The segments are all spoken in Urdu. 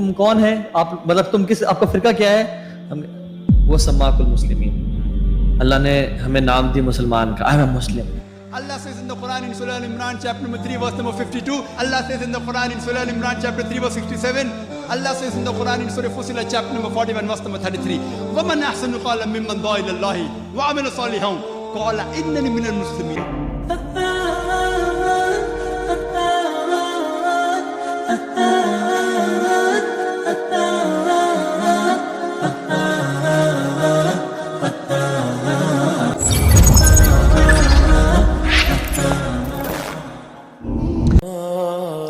تم کون ہے آپ، مطلب تم کس، آپ کا فرقہ کیا ہے؟ وہ سماک المسلمین، اللہ نے ہمیں نام دی مسلمان کا، I am a Muslim. Allah says in the Quran in Surah Al-Imran chapter number 3 verse number 52. Allah says in the Quran in Surah Al-Imran chapter 3 verse 67. Allah says in the Quran in Surah Fussilat chapter number 41 verse number 33. وَمَنْ أَحْسَنُ قَالًا مِّمَّنْ دَعَا إِلَى اللَّهِ وَعَمِلَ صَالِحًا قَالَ إِنَّنِي مِنَ الْمُسْلِمِينَ.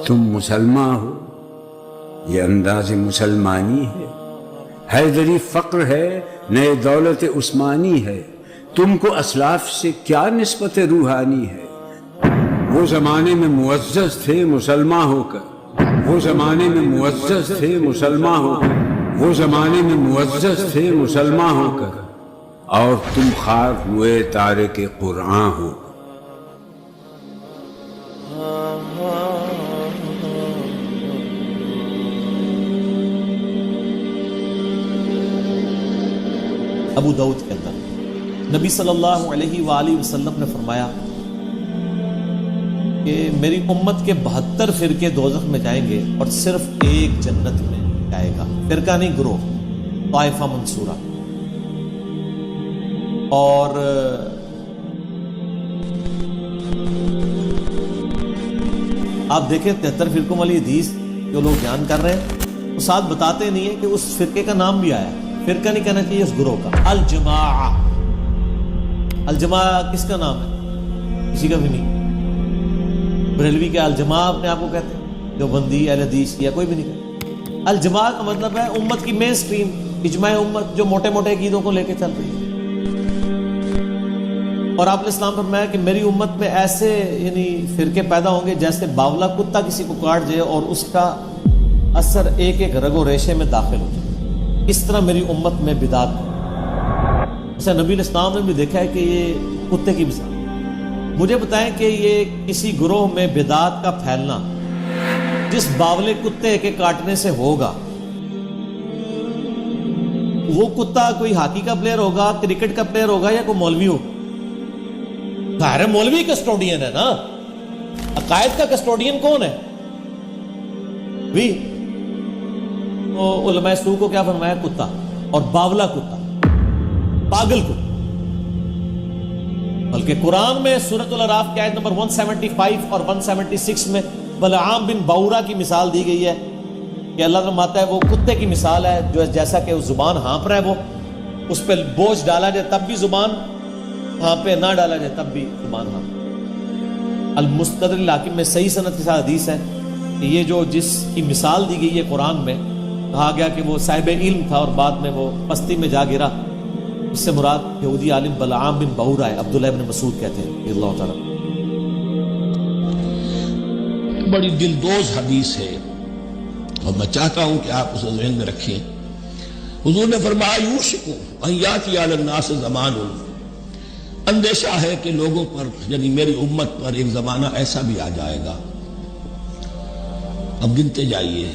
تم مسلمان ہو، یہ انداز مسلمانی ہے، حیدری فقر ہے، نئے دولت عثمانی ہے، تم کو اسلاف سے کیا نسبت روحانی ہے؟ وہ زمانے میں معزز تھے مسلمان ہو کر، وہ زمانے میں معزز تھے مسلمان ہو کر، وہ زمانے میں معزز تھے مسلمان ہو کر، اور تم خار ہوئے تارک قرآن ہو. ابو داؤد کے اندر نبی صلی اللہ علیہ وآلہ وسلم نے فرمایا کہ میری امت کے 72 فرقے دوزخ میں جائیں گے اور صرف ایک جنت میں جائے گا. فرقہ نہیں، گروہ، طائفہ منصورہ. اور آپ دیکھیں 73 فرقوں والی حدیث جو لوگ بیان کر رہے ہیں وہ ساتھ بتاتے نہیں ہیں کہ اس فرقے کا نام بھی آیا. فرقہ نہیں کہنا چاہیے اس گروہ کا. الجماعہ، الجماعہ کس کا نام ہے؟ کسی کا بھی نہیں. بریلوی کے الجماعہ اپنے آپ کو کہتے ہیں، جو بندی اہل حدیث یا کوئی بھی نہیں کہتا. الجماعہ کا مطلب ہے امت کی مین سٹریم، اجماع امت جو موٹے موٹے عقیدوں کو لے کے چل رہی ہے. اور آپ نے اسلام فرمایا کہ میری امت میں ایسے یعنی فرقے پیدا ہوں گے جیسے باولا کتا کسی کو کاٹ جائے اور اس کا اثر ایک ایک رگ و ریشے میں داخل ہو جائے. اس طرح میری امت میں بدعت ہے. ایسا نبی علیہ السلام نے بھی دیکھا ہے کہ یہ کتے کی مثال. مجھے بتائیں کہ یہ کسی گروہ میں بدعت کا پھیلنا جس باولے کتے کے کاٹنے سے ہوگا، وہ کتا کوئی ہاکی کا پلیئر ہوگا، کرکٹ کا پلیئر ہوگا یا کوئی مولوی ہوگا؟ ظاہر مولوی کسٹوڈین ہے نا. عقائد کا کسٹوڈین کون ہے؟ بھی علماء سو کو کیا فرمایا؟ کتا. اور باولا کتا، پاگل کتا. بلکہ قرآن میں سورۃ الاعراف کی آیت نمبر 175 اور 176 میں بلعام بن باورا کی مثال دی گئی ہے کہ اللہ فرماتا ہے وہ کتے کی مثال ہے جو جیسا کہ وہ زبان ہانپ رہا ہے، وہ اس پہ بوجھ ڈالا جائے تب بھی زبان ہانپے، نہ ڈالا جائے تب بھی زبان ہانپے. المستدرک الحاکم میں صحیح سند کے ساتھ حدیث ہے کہ یہ جو جس کی مثال دی گئی ہے قرآن میں، کہا گیا کہ وہ صاحب علم تھا اور بعد میں وہ پستی میں جا گرا. اس سے مراد یہودی عالم بلعام بن باورا ہے. عبداللہ ابن مسعود کہتے ہیں اللہ تعالیٰ. بڑی دلدوز حدیث ہے اور میں چاہتا ہوں کہ آپ اسے ذہن میں رکھیں. حضور نے فرمایا یوشک ان یاتی علی الناس زمان، اندیشہ ہے کہ لوگوں پر یعنی میری امت پر ایک زمانہ ایسا بھی آ جائے گا. اب گنتے جائیے.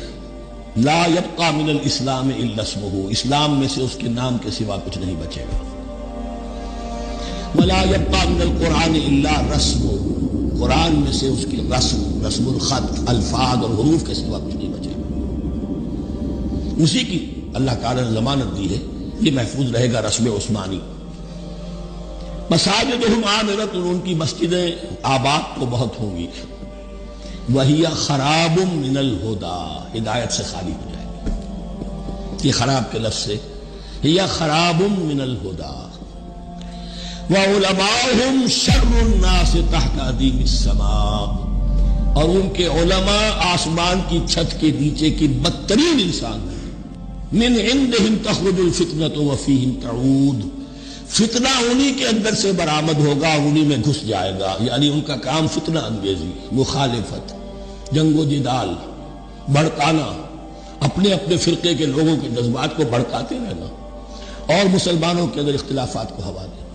لا یبقى من الاسلام الا اسمہ، اسلام میں سے اس کے نام کے سوا کچھ نہیں بچے گا. ولا یبقى من القرآن الا رسم، قرآن میں سے اس کی رسم الخط، الفاظ اور حروف کے سوا کچھ نہیں بچے گا. اسی کی اللہ تعالی نے ضمانت دی ہے یہ محفوظ رہے گا رسم عثمانی. مساجدہم عامرۃ، ان کی مسجدیں آباد تو بہت ہوں گی. وَهِيَ خَرَابٌ مِّنَ الْهُدَى، ہدایت سے خالی ہو جائے گی. یہ خراب کے لفظ سے هِيَ خَرَابٌ مِّنَ الْهُدَى وَعُلَمَاؤُهُمْ شَرُّ النَّاسِ تَحْتَ أَدِيمِ السَّمَاءِ، اور ان کے علماء آسمان کی چھت کے نیچے کی بدترین انسان ہیں. مِنْ عِنْدِهِمْ تَخْرُجُ الْفِتْنَةُ وَفِيهِمْ تَعُودُ، فتنہ انہی کے اندر سے برآمد ہوگا، انہی میں گھس جائے گا. یعنی ان کا کام فتنہ انگیزی، مخالفت، جنگ و جدال، بھڑکانا، اپنے اپنے فرقے کے لوگوں کے جذبات کو بھڑکاتے رہنا اور مسلمانوں کے اندر اختلافات کو ہوا دینا،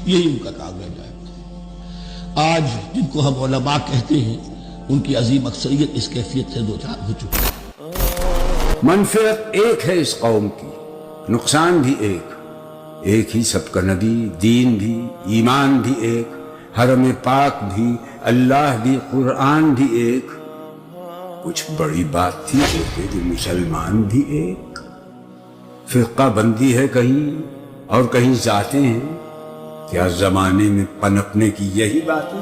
یہی ان کا کام رہ جائے گا. آج جن کو ہم علماء کہتے ہیں ان کی عظیم اکثریت اس کیفیت سے دوچار ہو چکی ہے. منفعت ایک ہے اس قوم کی، نقصان بھی ایک ہی سب کا نبی، دین بھی، ایمان بھی ایک، حرم پاک بھی، اللہ بھی، قرآن بھی ایک۔ کچھ بڑی بات تھی کہ مسلمان بھی ایک۔ فرقہ بندی ہے کہیں اور کہیں ذاتیں ہیں، کیا زمانے میں پنپنے کی یہی بات ہے؟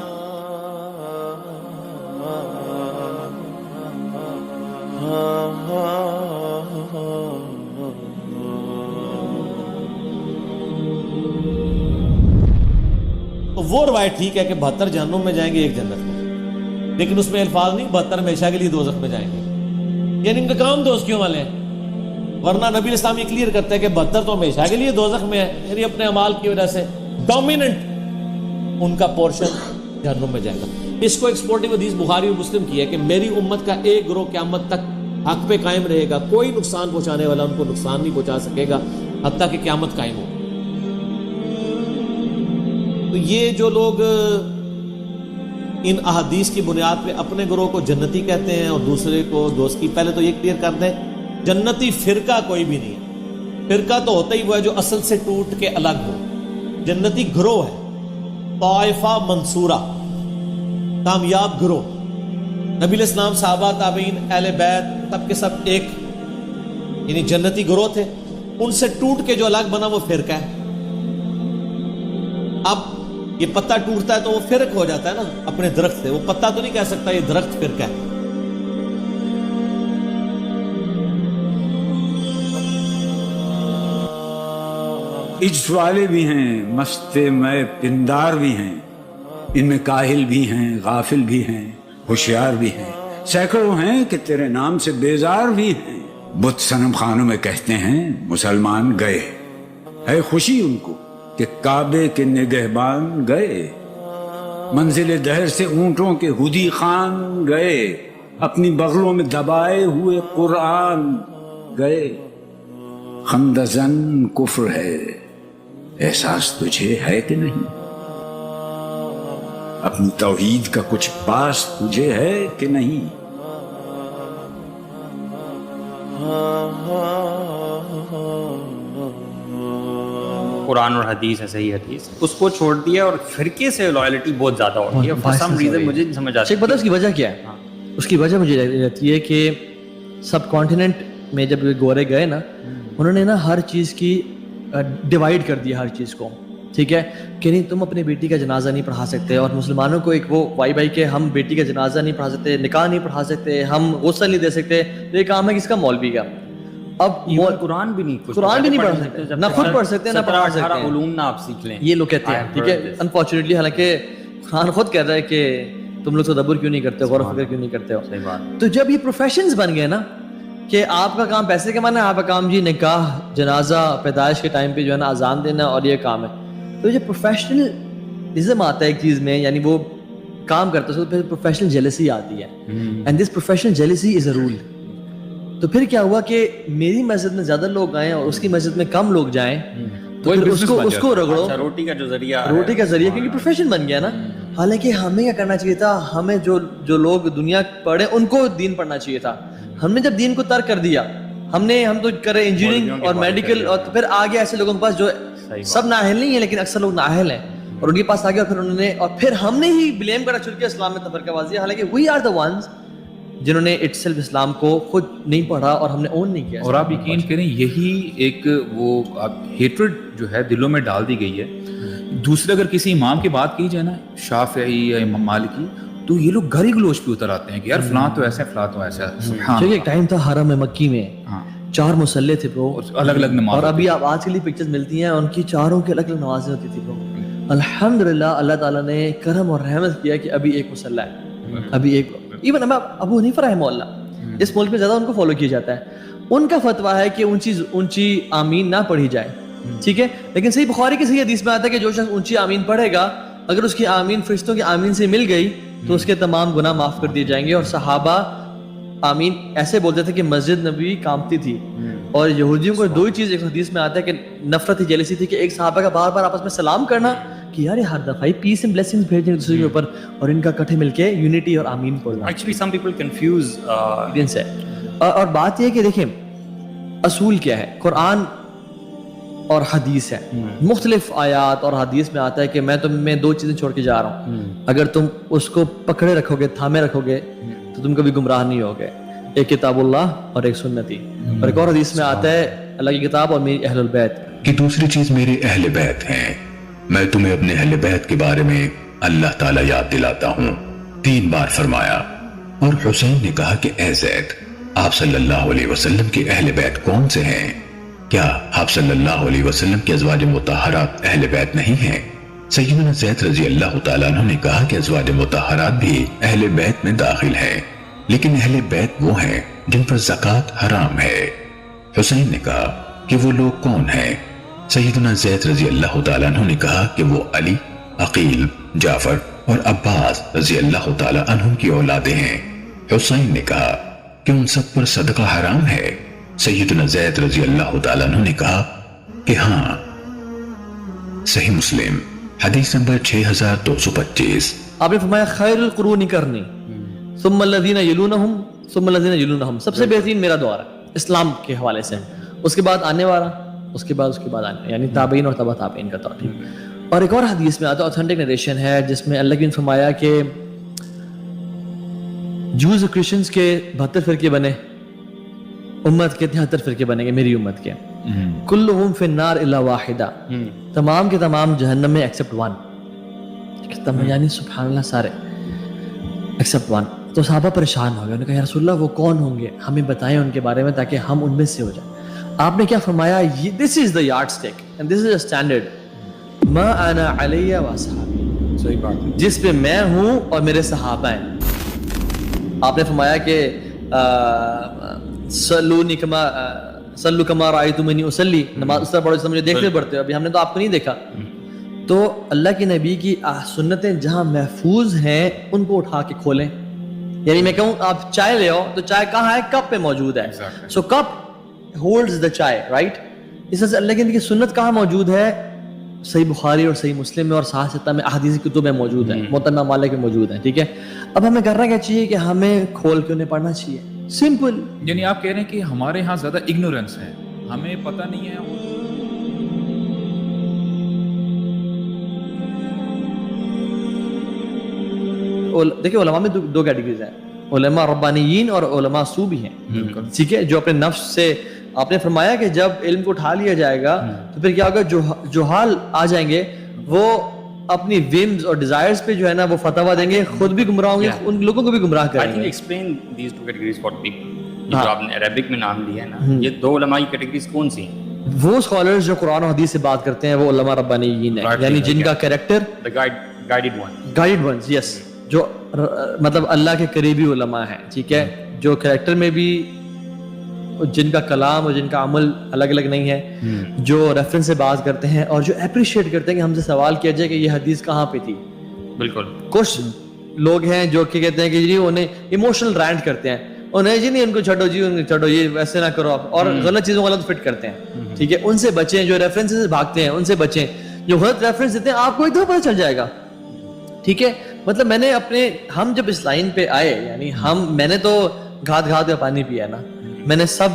تو وہ روایت ٹھیک ہے کہ 72 جہنم میں جائیں گے، ایک جنت میں، لیکن اس میں الفاظ نہیں 72 ہمیشہ کے لیے دوزخ میں جائیں گے، یعنی ان کا کام دوزخیوں والے ہیں۔ ورنہ نبی اسلام یہ کلیئر کرتا ہے کہ 72 تو ہمیشہ کے لیے دوزخ میں ہے، یعنی اپنے اعمال کی وجہ سے ڈومیننٹ ان کا پورشن جہنم میں جائے گا۔ اس کو ایکسپورٹنگ حدیث بخاری اور مسلم کی ہے کہ میری امت کا ایک گروہ قیامت تک حق پہ قائم رہے گا، کوئی نقصان پہنچانے والا ان کو نقصان نہیں پہنچا سکے گا حتیٰ کہ قیامت قائم ہو۔ تو یہ جو لوگ ان احادیث کی بنیاد پہ اپنے گروہ کو جنتی کہتے ہیں اور دوسرے کو دوستی، پہلے تو یہ کلیئر کر دیں جنتی فرقہ کوئی بھی نہیں ہے، فرقہ تو ہوتا ہی وہ ہے جو اصل سے ٹوٹ کے الگ ہو، جنتی گروہ ہے، طائفہ منصورہ، کامیاب گروہ۔ نبی علیہ السلام، صحابہ، تابعین، اہل بیت، سب کے سب ایک یعنی جنتی گروہ تھے، ان سے ٹوٹ کے جو الگ بنا وہ فرقہ ہے۔ اب یہ پتا ٹوٹتا ہے تو وہ فرق ہو جاتا ہے نا اپنے درخت سے، وہ پتا تو نہیں کہہ سکتا یہ درخت فرقہ ہے۔ عجز والے بھی ہیں، مست میں پندار بھی ہیں، ان میں کاہل بھی ہیں، غافل بھی ہیں، ہوشیار بھی ہیں، سینکڑوں ہیں کہ تیرے نام سے بیزار بھی ہیں۔ بت صنم خانوں میں کہتے ہیں مسلمان گئے، ہے خوشی ان کو کہ کعبے کے نگہبان گئے، منزل دہر سے اونٹوں کے ہدی خان گئے، اپنی بغلوں میں دبائے ہوئے قرآن گئے۔ خندزن کفر ہے، احساس تجھے ہے کہ نہیں؟ اپنی توحید کا کچھ پاس تجھے ہے کہ نہیں؟ قرآن اور حدیث ہے، صحیح حدیث، اس کو چھوڑ دیا اور فرقے سے لائلٹی بہت زیادہ ہوتی ہے۔ فار سم ریزن مجھے نہیں سمجھ آتی، پتہ اس کی وجہ کیا ہے؟ اس کی وجہ مجھے رہتی ہے کہ سب کانٹیننٹ میں جب گورے گئے نا، انہوں نے نا ہر چیز کی ڈیوائڈ کر دیا ہر چیز کو، ٹھیک ہے کہ نہیں تم اپنی بیٹی کا جنازہ نہیں پڑھا سکتے، اور مسلمانوں کو ایک وہ وائی بائی کہ ہم بیٹی کا جنازہ نہیں پڑھا سکتے، نکاح نہیں پڑھا سکتے، ہم غسل نہیں دے سکتے، یہ کام ہے کس کا؟ مولوی کا۔ اب قرآن بھی نہیں پڑھ سکتے، نہ خود پڑھ سکتے نہ پڑھا سکتے، علوم نہ آپ سیکھ لیں، یہ لوگ کہتے ہیں، ٹھیک ہے۔ انفارچونیٹلی حالانکہ قرآن خود کہتا ہے کہ تم لوگ تدبر کیوں نہیں کرتے، غور و فکر کیوں نہیں کرتے ہو۔ تو جب یہ پروفیشنز بن گئے نا کہ آپ کا کام پیسے کمانا ہے، آپ کا کام جی نکاح، جنازہ، پیدائش کے ٹائم پہ جو ہے نا اذان دینا، اور یہ کام ہے، تو جب پروفیشنلزم آتا ہے ایک چیز میں، یعنی وہ کام کرتا ہے تو پھر پروفیشنل جیلسی آتی ہے، and this professional jealousy is a role. تو پھر کیا ہوا کہ میری مسجد میں زیادہ لوگ آئیں اور اس کی مسجد میں کم لوگ جائیں، تو پھر اس کو رگڑو، روٹی کا جو ذریعہ، روٹی کا ذریعہ، کیونکہ پروفیشن بن گیا نا۔ حالانکہ ہمیں کیا کرنا چاہیے تھا؟ ہمیں جو لوگ دنیا پڑھے ان کو دین پڑھنا چاہیے تھا۔ ہم نے جب دین کو ترک کر دیا، ہم تو کرے انجینئرنگ اور میڈیکل، اور پھر آگے ایسے لوگوں کے پاس جو سب نااہل نہیں ہیں لیکن اکثر لوگ نااہل ہیں، اور ان کے پاس آگے پھر ہم نے ہی بلیم کرنا شروع کیا اسلام میں تفرقہ بازی، حالانکہ وی آر دا ونز جنہوں نے اٹ سیلف اسلام کو خود نہیں پڑھا اور ہم نے اون نہیں کیا۔ اور آپ یقین کریں یہی ایک وہ ہیٹرڈ جو ہے دلوں میں ڈال دی گئی ہے۔ دوسرے اگر کسی امام کی بات کی جائے نا، شافعی یا امام مالکی، تو یہ لوگ گھر ہی گلوچ پہ اتر آتے ہیں کہ یار فلاں تو ایسا ہے، فلاں تو ایسا ہے۔ سبحان ایک ٹائم تھا حرم مکی میں 4 مصلے تھے برو، الگ الگ نماز، اور ابھی آپ آج کے لیے پکچرز ملتی ہیں ان کی چاروں کی الگ الگ نمازیں ہوتی تھی برو۔ الحمدللہ اللہ تعالیٰ نے کرم اور رحمت کیا کہ ابھی ایک مصلی ہے، ابھی ایک، ایون ابو حنیفہ رحمہ اللہ اس ملک میں زیادہ ان کو فالو کیا جاتا ہے، ان کا فتویٰ ہے کہ اونچی آمین نہ پڑھی جائے، ٹھیک ہے، لیکن صحیح بخاری کی صحیح حدیث میں آتا ہے کہ جو شخص اونچی آمین پڑھے گا، اگر اس کی آمین فرشتوں کی آمین سے مل گئی تو اس کے تمام گناہ معاف کر دیے جائیں گے۔ اور صحابہ آمین ایسے بولتے تھے کہ مسجد نبوی کانپتی تھی، اور یہودیوں کو 2 ہی چیز ایک حدیث میں آتا ہے کہ نفرت ہی جیلسی تھی کہ ایک صحابہ کا بار بار آپس میں سلام کرنا کہ یار یہ ہر دفعہ ہی پیس اینڈ بلیسنگز بھیج دیں دوسرے کے اوپر، اور ان کا اکٹھے مل کے یونٹی اور آمین پڑھنا۔ ایکچولی سم پیپل کنفیوز اور بات یہ ہے کہ دیکھیں اصول کیا ہے؟ قرآن اور حدیث ہے. مختلف آیات اور حدیث میں آتا ہے کہ میں تم میں 2 چیزیں چھوڑ کے جا رہا ہوں, اگر تم اس کو پکڑے رکھو گے, تھامے رکھو گے, تو تم کبھی گمراہ نہیں ہوگے. ایک کتاب اللہ اور ایک سنتی. اور ایک اور حدیث میں آتا ہے اللہ کی کتاب اور میری اہل البیت. کہ دوسری چیز میرے اہل بیت ہیں. میں تمہیں اپنے اہل بیت کے بارے میں اللہ تعالیٰ یاد دلاتا ہوں. 3 بار فرمایا. اور حسین نے کہا کہ اے زید, آپ صلی اللہ علیہ وسلم کے اہل بیت کون سے ہیں؟ کیا آپ صلی اللہ علیہ وسلم کے ازواج مطہرات اہل بیت نہیں ہیں؟ سیدنا زید رضی اللہ تعالیٰ عنہ نے کہا کہ ازواج مطہرات بھی اہل بیت میں داخل ہیں, لیکن اہل بیت وہ ہیں جن پر زکوٰۃ حرام ہے. حسین نے کہا کہ وہ لوگ کون ہیں؟ سیدنا زید رضی اللہ تعالیٰ عنہ نے کہا کہ وہ علی, عقیل, جعفر اور عباس رضی اللہ تعالیٰ عنہ کی اولادیں ہیں. حسین نے کہا کہ ان سب پر صدقہ حرام ہے؟ سیدنا زید رضی اللہ تعالیٰ عنہ نے کہا کہ ہاں. صحیح مسلم حدیث نمبر 6225. آپ نے فرمایا خیر القرون کرنی ثم الذین یلونہم ثم الذین یلونہم. سب سے بہترین میرا دور ہے اسلام کے حوالے سے, اس کے بعد آنے والا, اس کے بعد آنے, یعنی تابعین اور تبع تابعین کا دور. اور ایک اور حدیث میں آتا ہے, اوتھینٹک نریشن ہے, جس میں اللہ کی نے فرمایا کہ جوز اور کرسچنز کے 72 فرقے بنے, امت کے 73 فرقے بنے گے میری امت کے. کلہم فی النار الا واحدہ, تمام کے تمام جہنم میں ایکسپٹ 1. یعنی سبحان اللہ سارے ایکسپٹ 1. تو صحابہ پریشان ہو گئے, انہوں نے کہا یا رسول اللہ وہ کون ہوں گے, ہمیں بتائیں ان کے بارے میں تاکہ ہم ان میں سے ہو جائیں. آپ نے کیا فرمایا, this is the yardstick and this is a standard, ما انا علیہ و اصحابی, صحیح بات ہے, جس پہ میں ہوں اور میرے صحابہ ہیں. آپ نے فرمایا کہ صلو کما رأیتمونی اصلی, نماز اس طرح پڑھو جس طرح مجھے دیکھتے پڑھتے ہو. ابھی ہم نے تو آپ کو نہیں دیکھا. تو اللہ کی نبی کی سنتیں جہاں محفوظ ہیں ان کو اٹھا کے کھولیں. یعنی میں کہوں آپ چائے لے آؤ تو چائے کہاں ہے, کپ پہ موجود ہے. سو کپ ہولڈز دا چائے, رائٹ. اس طرح سے اللہ کی نبی کی سنت کہاں موجود ہے, صحیح بخاری اور صحیح مسلم میں اور صحیح ستہ میں احادیث کتب میں موجود ہیں, موطن مالک میں موجود ہیں. ٹھیک ہے, اب ہمیں کرنا کیا چاہیے کہ ہمیں کھول کے انہیں پڑھنا چاہیے. سمپل. یعنی آپ کہہ رہے ہیں کہ ہمارے ہاں زیادہ اگنورنس ہے, ہمیں پتہ نہیں ہے. دیکھیں علماء میں 2 کیٹیگریز ہیں, علماء ربانیین اور علماء سو بھی ہیں. ٹھیک ہے, جو اپنے نفس سے, آپ نے فرمایا کہ جب علم کو اٹھا لیا جائے گا تو پھر کیا ہوگا, جو حال آ جائیں گے وہ اپنی ویمز اور ڈیزائرز پہ جو ہے نا وہ فتوا دیں گے, خود بھی گمراہ ہوں گے, ان لوگوں کو بھی گمراہ کریں گے. Explain these 2 categories for people. جو آپ نے عربک میں نام لیا ہے نا, یہ 2 علماء کی کیٹیگریز کون سی ہیں؟ وہ اسکالرز جو قرآن و حدیث سے بات کرتے ہیں وہ علماء ربانیین ہیں, یعنی جن کا کریکٹر گائیڈڈ ونز, یس, جو مطلب اللہ کے قریبی علماء ہیں. ٹھیک ہے, جو کریکٹر میں بھی, جن کا کلام اور جن کا عمل الگ الگ نہیں ہے, جو ریفرنس سے بات کرتے ہیں اور جو اپریشیٹ کرتے ہیں کہ ہم سے سوال کیا جائے کہ یہ حدیث کہاں پہ تھی. بالکل. کچھ لوگ ہیں جو کہ کہتے ہیں کہ جی انہیں ایموشنل رینٹ کرتے ہیں, انہیں جی نہیں ان کو چھوڑو, جی ان کو چھوڑو, یہ ویسے نہ کرو, اور غلط چیزوں کو غلط فٹ کرتے ہیں. ٹھیک ہے, ان سے بچیں. جو ریفرنس سے بھاگتے ہیں ان سے بچیں. جو غلط ریفرنس دیتے ہیں آپ کو ایک دفعہ پتہ چل جائے گا. ٹھیک ہے, مطلب میں نے اپنے, ہم جب اس لائن پہ آئے, یعنی میں نے تو گھات کا پانی پیا نا, میں نے سب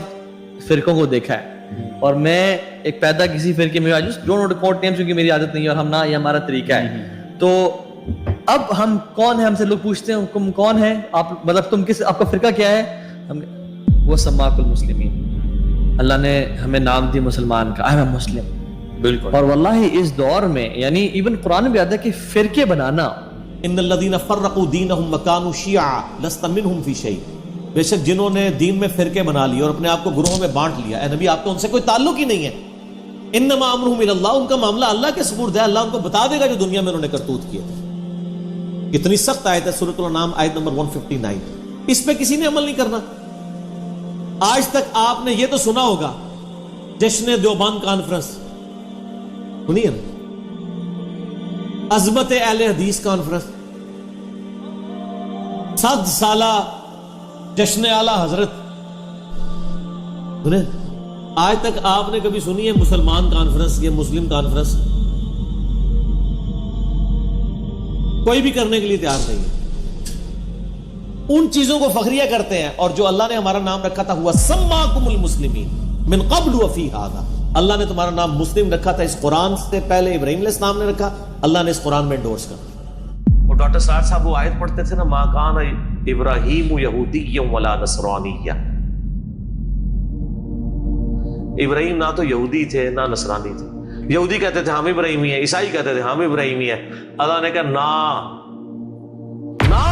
فرقوں کو دیکھا ہے, اور میں ایک پیدا کسی فرقے میں ڈونٹ کوٹ نیمز کیونکہ میری عادت نہیں ہے اور ہم نہ, یہ ہمارا طریقہ ہے. تو اب ہم کون ہیں, ہم سے لوگ پوچھتے ہیں تم کون ہیں, آپ مطلب تم کس, آپ کا فرقہ کیا ہے, ہم وہ سماک المسلمین, اللہ نے ہمیں نام دی مسلمان کا, ایم مسلم. بالکل. اور واللہ اس دور میں یعنی ایون قرآن بھی آتا ہے کہ فرقے بنانا, ان الذین فرقوا دینہم وکانوا شیعا لست منہم فی شیء, بے شک جنہوں نے دین میں فرقے بنا لیے اور اپنے آپ کو گروہوں میں بانٹ لیا, اے نبی آپ کا ان سے کوئی تعلق ہی نہیں ہے. انما امرہم الی اللہ, ان کا معاملہ اللہ کے سپرد ہے, اللہ ان کو بتا دے گا جو دنیا میں انہوں نے کرتوت کیے تھے. کتنی سخت آیت ہے سورۃ الانعام آیت نمبر 159. اس پہ کسی نے عمل نہیں کرنا. آج تک آپ نے یہ تو سنا ہوگا جشن دیوبند کانفرنس سنی ہے, عظمت اہل حدیث کانفرنس, 7 سالہ جشن اعلی حضرت سنے. آج تک آپ نے کبھی سنی ہے مسلمان کانفرنس یا مسلم کانفرنس؟ کوئی بھی کرنے کے لیے تیار نہیں ہے. ان چیزوں کو فخریہ کرتے ہیں. اور جو اللہ نے ہمارا نام رکھا تھا ہوا سماکم المسلمین من قبل وفی ھذا، اللہ نے تمہارا نام مسلم رکھا تھا اس قرآن سے پہلے، ابراہیم علیہ السلام نے رکھا، اللہ نے اس قرآن میں انڈورس کر. اور ڈاکٹر سعد صاحب وہ آیت پڑھتے تھے نا، ما کان ابراہیم یہودی ولا نصرانی، ابراہیم نہ تو یہودی تھے نہ نصرانی تھے. یہودی کہتے تھے ہم ابراہیمی ہیں، عیسائی کہتے تھے ہم ابراہیمی ہیں. اللہ نے کہا نا،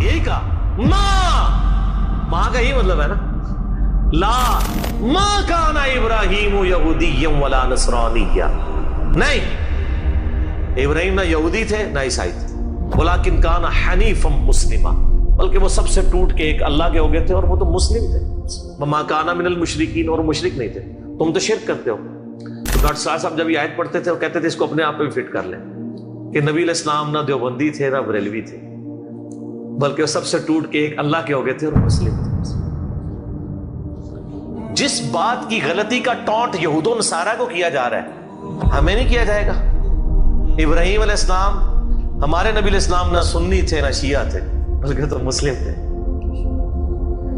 یہی کہا نا، وہاں کا یہی مطلب ہے نا، لا ما کان ابراہیم یہودی ولا نصرانی، نہیں ابراہیم نہ یہودی تھے نہ عیسائی تھے، ولکن کان حنیفا مسلما، بلکہ وہ سب سے ٹوٹ کے ایک اللہ کے ہو گئے تھے اور وہ تو مسلم تھے. وما کان من المشرکین، اور مشرک نہیں تھے. تم تو شرک کرتے ہو. ڈاکٹر صاحب جب یہ آیت پڑھتے تھے وہ کہتے تھے اس کو اپنے آپ پہ فٹ کر لیں کہ نبی علیہ السلام نہ دیوبندی تھے نہ بریلوی تھے، بلکہ وہ سب سے ٹوٹ کے ایک اللہ کے ہو گئے تھے اور مسلم تھے. جس بات کی غلطی کا ٹونٹ یہود و نصارہ کو کیا جا رہا ہے ہمیں نہیں کیا جائے گا. ابراہیم علیہ السلام ہمارے نبی علیہ السلام نہ سنی تھے نہ شیعہ تھے، بلکہ تو مسلم تھے.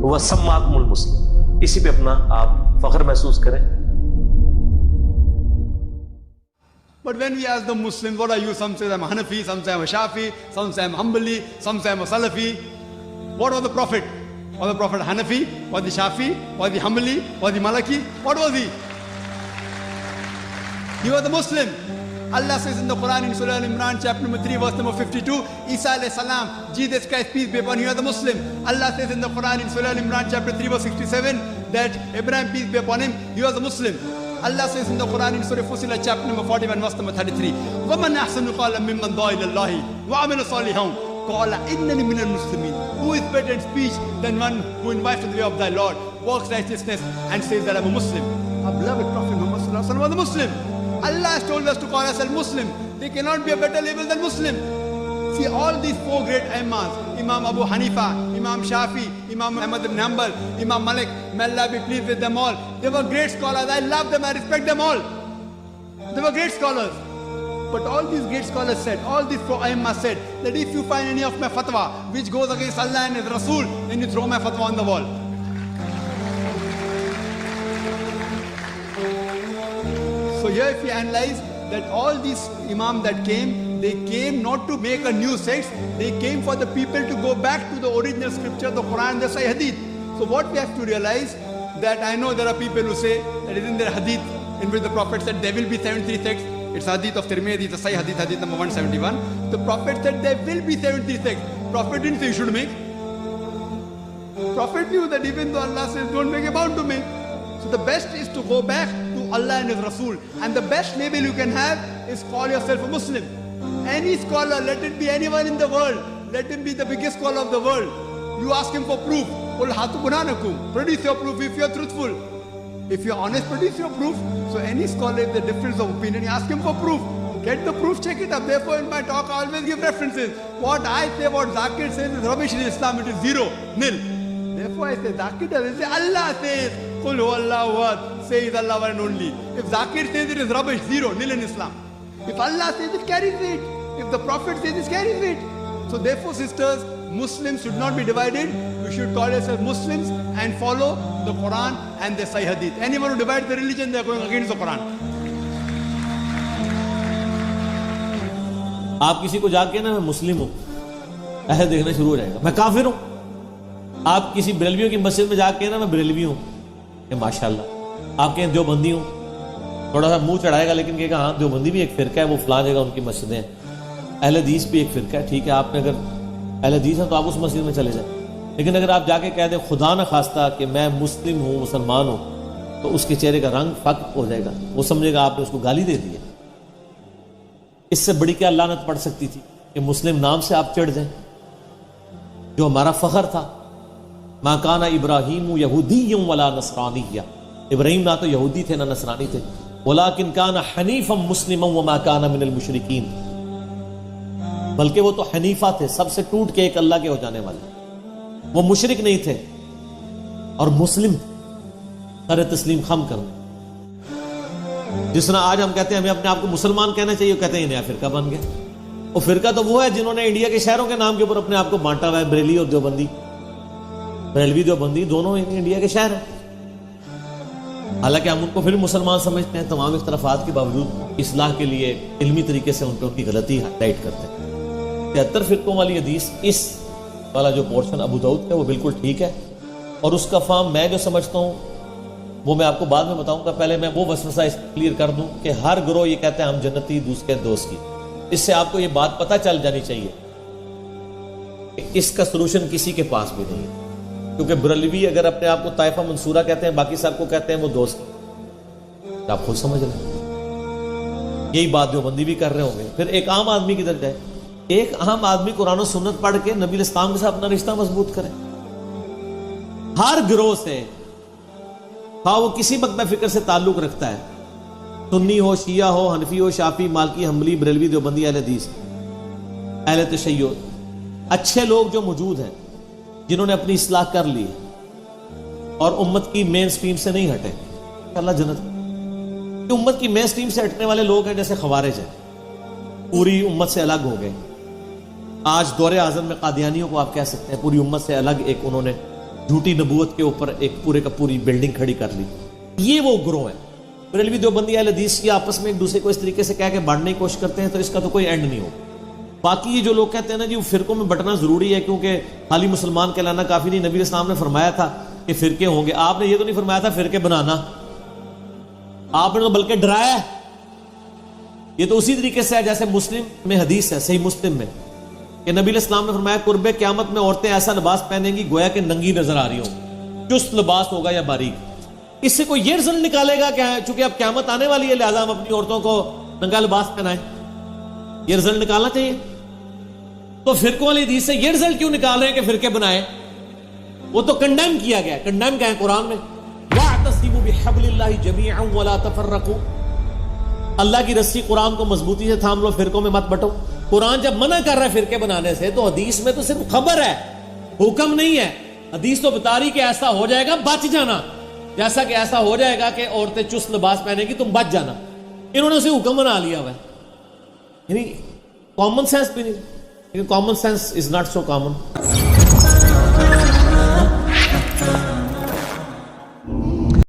وہ سماکم المسلم، اسی پہ اپنا آپ فخر محسوس کریں. But when we ask the Muslims, what are you? Some say I'm Hanafi, some say I'm Shafi, some say I'm Hanbali, some say I'm a Salafi. What was the Prophet? Was the Prophet Hanafi? Was he Shafi? Was he Hanbali? Was he Malaki? What was he? He was a Muslim. Allah says in the Quran in Surah Al-Imran chapter number 3 verse number 52, Isa alayhi salam, Jesus Christ peace be upon him, he was a Muslim. Allah says in the Quran in Surah Al-Imran chapter 3 verse 67 that Abraham peace be upon him, he was a Muslim. Allah says in the Quran in Surah Fussilat chapter number 41 verse number 33, وَمَنْ أَحْسَنُ قَالًا مِّمَّنْ دَعَا إِلَى اللَّهِ وَعَمِلَ صَالِحًا قَالَ إِنَّنِي مِنَ الْمُسْلِمِينَ. Who is better in speech than one who invites to the way of thy Lord, works righteousness and says that I'm a Muslim. Our beloved Prophet Muhammad sallallahu alaihi wasallam was a Muslim. Allah has told us to call ourselves Muslim. There cannot be a better label than Muslim. See all these four great Imams, Imam Abu Hanifa, Imam Shafi, Imam Ahmad ibn Hanbal, Imam Malik, may Allah be pleased with them all. They were great scholars. I love them, I respect them all. They were great scholars. But all these great scholars said, all these four Imams said, that if you find any of my fatwa which goes against Allah and His Rasul, then you throw my fatwa on the wall. So here if you analyze that all these Imams that came, they came not to make a new sect, they came for the people to go back to the original scripture, the Quran, the Sahih Hadith. So what we have to realize, that I know there are people who say that isn't there Hadith in which the Prophet said there will be 73 sects. It's Hadith of Tirmidhi, the Sahih Hadith, Hadith number 171. The Prophet said there will be 73 sects. Prophet didn't say you should make. Prophet knew that even though Allah says don't make, you're bound to make. So the best is to go back to Allah and His Rasul. And the best label you can have is call yourself a Muslim. Any scholar, let it be anyone in the world, let him be the biggest scholar of the world. You ask him for proof. Qul hatu burhanakum. Produce your proof if you are truthful. If you are honest, produce your proof. So any scholar, if the difference of opinion, you ask him for proof. Get the proof, check it up. Therefore, in my talk, I always give references. What I say, what Zakir says is rubbish in Islam. It is zero, nil. Therefore, I say Zakir doesn't say. Allah says, Qul huwallahu ahad. Says Allah one and only. If Zakir says it is rubbish, zero, nil in Islam. If Allah says it, carries it. If the Prophet says it, carries it. So therefore, sisters, Muslims should not be divided. You should call yourselves Muslims and follow the Quran and the Sahih Hadith. Anyone who divides the religion, they are going against the Quran. آپ کسی کو جا کے نا میں مسلم ہوں ایسے دیکھنا شروع ہو جائے گا، میں کافر ہوں. آپ کسی بریلویوں کی مسجد میں جا کے نا میں بریلوی ہوں، ماشاءاللہ. آپ کہیں دیوبندی ہوں، تھوڑا سا منہ چڑھائے گا لیکن کہے گا ہاں دیوبندی بھی ایک فرقہ ہے، وہ فلاں جگہ ان کی مسجدیں ہیں. اہل حدیث بھی ایک فرقہ ہے، ٹھیک ہے. آپ نے اگر اہل حدیث ہیں تو آپ اس مسجد میں چلے جائیں. لیکن اگر آپ جا کے کہہ دیں خدا نہ خواستہ کہ میں مسلم ہوں، مسلمان ہوں، تو اس کے چہرے کا رنگ فقط ہو جائے گا. وہ سمجھے گا آپ نے اس کو گالی دے دی ہے. اس سے بڑی کیا لعنت پڑ سکتی تھی کہ مسلم نام سے آپ چڑھ جائیں، جو ہمارا فخر تھا. ما کان ابراہیم یہودی ولا نصرانی. ابراہیم نہ تو یہودی تھے نہ نصرانی تھے. ولکن کان حنیفا مسلما وما کان من المشرکین. بلکہ وہ تو حنیفہ تھے، سب سے ٹوٹ کے ایک اللہ کے ہو جانے والے. وہ مشرک نہیں تھے اور مسلم تھے. سر تسلیم خم کرنا. جس طرح آج ہم کہتے ہیں ہمیں اپنے آپ کو مسلمان کہنا چاہیے، وہ کہتے ہیں یہ نیا فرقہ بن گیا. وہ فرقہ تو وہ ہے جنہوں نے انڈیا کے شہروں کے نام کے اوپر اپنے آپ کو بانٹا ہوا ہے. بریلی اور دیوبندی, بریلوی دیوبندی دونوں انڈیا کے شہر ہیں. حالانکہ ہم ان کو پھر مسلمان سمجھتے ہیں, تمام اختلافات کے باوجود اصلاح کے لیے علمی طریقے سے ان کی غلطی ہائی لائٹ کرتے ہیں. 73 فرقوں والی حدیث اس والا جو پورشن ابو داؤد کا وہ بالکل ٹھیک ہے, اور اس کا فہم میں جو سمجھتا ہوں وہ میں آپ کو بعد میں بتاؤں گا. پہلے میں وہ وسوسہ اس کلیئر کر دوں کہ ہر گروہ یہ کہتے ہیں ہم جنتی, دوسرے دوست کی. اس سے آپ کو یہ بات پتہ چل جانی چاہیے کہ اس کا سلوشن کسی کے پاس بھی نہیں ہے, کیونکہ بریلوی اگر اپنے آپ کو طائفہ منصورہ کہتے ہیں, باقی سب کو کہتے ہیں وہ دوست, آپ خود سمجھ رہے ہیں. یہی بات دیوبندی بھی کر رہے ہوں گے. پھر ایک عام آدمی کدھر جائے؟ ایک عام آدمی قرآن و سنت پڑھ کے نبی الاسلام کے ساتھ اپنا رشتہ مضبوط کرے. ہر گروہ سے, خواہ وہ کسی مکتب فکر سے تعلق رکھتا ہے, سنی ہو, شیعہ ہو, حنفی ہو, شافعی, مالکی, حنبلی, بریلوی, دیوبندی, اہل حدیث, اہل تشیع, اچھے لوگ جو موجود ہیں جنہوں نے اپنی اصلاح کر لی اور امت کی مین سٹریم سے نہیں ہٹے, اللہ جنت. امت کی مین سٹریم سے ہٹنے والے لوگ ہیں جیسے خوارج ہیں, پوری امت سے الگ ہو گئے. آج دور اعظم میں قادیانیوں کو آپ کہہ سکتے ہیں پوری امت سے الگ, ایک انہوں نے جھوٹی نبوت کے اوپر ایک پورے کا پوری بلڈنگ کھڑی کر لی. یہ وہ گروہ ہیں. بریلوی, دیوبندی, اہل حدیث کی آپس میں ایک دوسرے کو اس طریقے سے کہہ کے بانٹنے کی کوشش کرتے ہیں تو اس کا تو کوئی اینڈ نہیں ہوگا. باقی یہ جو لوگ کہتے ہیں نا جی فرقوں میں بٹنا ضروری ہے کیونکہ خالی مسلمان کہلانا کافی نہیں, نبی اسلام نے فرمایا تھا کہ فرقے ہوں گے. آپ نے یہ تو نہیں فرمایا تھا فرقے بنانا, آپ نے تو بلکہ ڈرایا ہے. یہ تو اسی طریقے سے ہے جیسے مسلم میں حدیث ہے, صحیح مسلم میں, کہ نبی علیہ السلام نے فرمایا قرب قیامت میں عورتیں ایسا لباس پہنیں گی گویا کہ ننگی نظر آ رہی ہوں, چست لباس ہوگا یا باریک. اس سے کوئی یہ رزلٹ نکالے گا کہ چونکہ اب قیامت آنے والی ہے لہٰذا ہم اپنی عورتوں کو ننگا لباس پہنائیں, یہ رزلٹ نکالنا چاہیے. تو فرقوں والی حدیث سے یہ رزلٹ کیوں نکال رہے ہیں کہ فرقے بنائیں؟ وہ تو کنڈیم کیا گیا. کنڈیم کیا ہے قرآن میں؟ وَاعْتَصِمُوا بِحَبْلِ اللَّهِ جَمِيعًا وَلَا تَفَرَّقُوا, اللہ کی رسی قرآن کو مضبوطی سے تھام لو, فرقوں میں مت بٹو. قرآن جب منع کر رہا ہے فرقے بنانے سے تو حدیث میں تو صرف خبر ہے, حکم نہیں ہے. حدیث تو بتا رہی کہ ایسا ہو جائے گا, بچ جانا, جیسا کہ ایسا ہو جائے گا کہ عورتیں چست لباس پہنے گی تم بچ جانا. انہوں نے اسے حکم بنا لیا ہوا ہے. یعنی کامن سینس بھی نہیں, لیکن common sense is not so common.